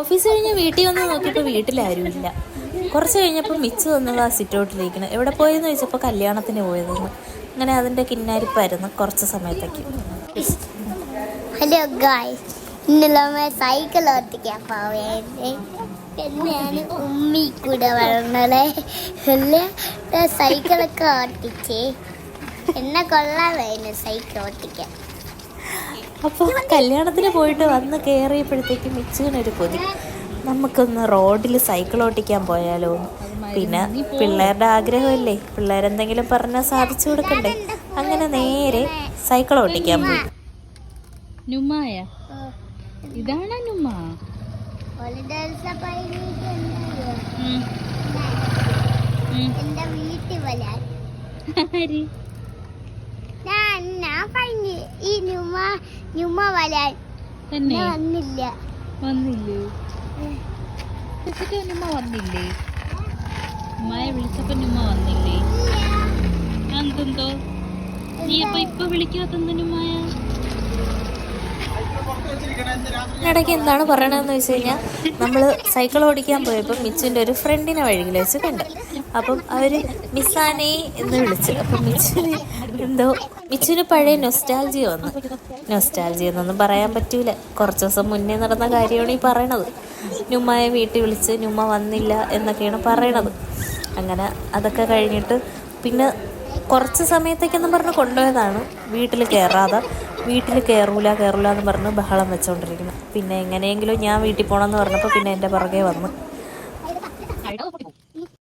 Office കഴിഞ്ഞ് വീട്ടിൽ വന്ന് നോക്കിയപ്പോൾ വീട്ടിലാരുമില്ല. കുറച്ച് കഴിഞ്ഞപ്പോൾ മിച്ച് വന്നത് ആ സിറ്റൗട്ടിലിരിക്കണം. എവിടെ പോയെന്ന് ചോദിച്ചപ്പോൾ കല്യാണത്തിന് പോയതെന്ന്. അങ്ങനെ അതിൻ്റെ കിന്നാരിപ്പായിരുന്നു കുറച്ച് സമയത്തേക്ക്. ഹലോ ഗായ്സ്, ഇന്നലെ സൈക്കിൾ ഓട്ടിക്കാൻ പോയത് തന്നെയാണ് ഉമ്മി കൂടെ വളർന്നത്. സൈക്കിളൊക്കെ ഓട്ടിച്ച് എന്നെ കൊള്ളാമായിരുന്നു സൈക്കിൾ ഓട്ടിക്കാൻ. അപ്പോൾ കല്യാണത്തിന് പോയിട്ട് വന്ന് കയറിയപ്പോഴത്തേക്കും മിച്ചുവിനൊരു കൊതി, നമുക്കൊന്ന് റോഡിൽ സൈക്കിൾ ഓട്ടിക്കാൻ പോയാലോ. പിന്നെ പിള്ളേരുടെ ആഗ്രഹമല്ലേ, പിള്ളേരെന്തെങ്കിലും പറഞ്ഞാൽ സാധിച്ചു കൊടുക്കണ്ടേ. അങ്ങനെ നേരെ സൈക്കിൾ ഓട്ടിക്കാൻ പോയി. നുമായ, ഇതാണ് നുമ. എന്റെ വീട്ടിൽ വരാൻ ഈ നുമ വരാൻ തന്നെ വന്നില്ല. വന്നില്ലേ? വിളിച്ചിട്ട് നുമ വന്നില്ലേ? ഉമ്മായ വിളിച്ചപ്പോ നുമ വന്നില്ലേ? എന്തെന്തോ നീ അപ്പൊ ഇപ്പൊ വിളിക്കാത്തെന്ത് നുമായ? ഇടയ്ക്ക് എന്താണ് പറയണതെന്ന് വെച്ച് കഴിഞ്ഞാൽ, നമ്മൾ സൈക്കിൾ ഓടിക്കാൻ പോയപ്പോൾ മിച്ചുവിൻ്റെ ഒരു ഫ്രണ്ടിനെ വഴിയിൽ വെച്ച് കണ്ട്. അപ്പം അവർ മിസ്സാനേ എന്ന് വിളിച്ചു. അപ്പം മിച്ചുവിന് പഴയ നൊസ്റ്റാൾജിയ വന്നു. നൊസ്റ്റാൾജിയ എന്നൊന്നും പറയാൻ പറ്റൂല, കുറച്ച് ദിവസം മുന്നേ നടന്ന കാര്യമാണ് ഈ പറയണത്. നുമ്മയെ വീട്ടിൽ വിളിച്ച് നുമ്മ വന്നില്ല എന്നൊക്കെയാണ് പറയണത്. അങ്ങനെ അതൊക്കെ കഴിഞ്ഞിട്ട് പിന്നെ കുറച്ച് സമയത്തേക്കെന്ന് പറഞ്ഞ് കൊണ്ടുപോയതാണ്. വീട്ടിൽ കയറൂല എന്ന് പറഞ്ഞ് ബഹളം വെച്ചുകൊണ്ടിരിക്കുന്നു. പിന്നെ എങ്ങനെയെങ്കിലും ഞാൻ വീട്ടിൽ പോകണമെന്ന് പറഞ്ഞപ്പോൾ പിന്നെ എൻ്റെ പുറകെ വന്നു.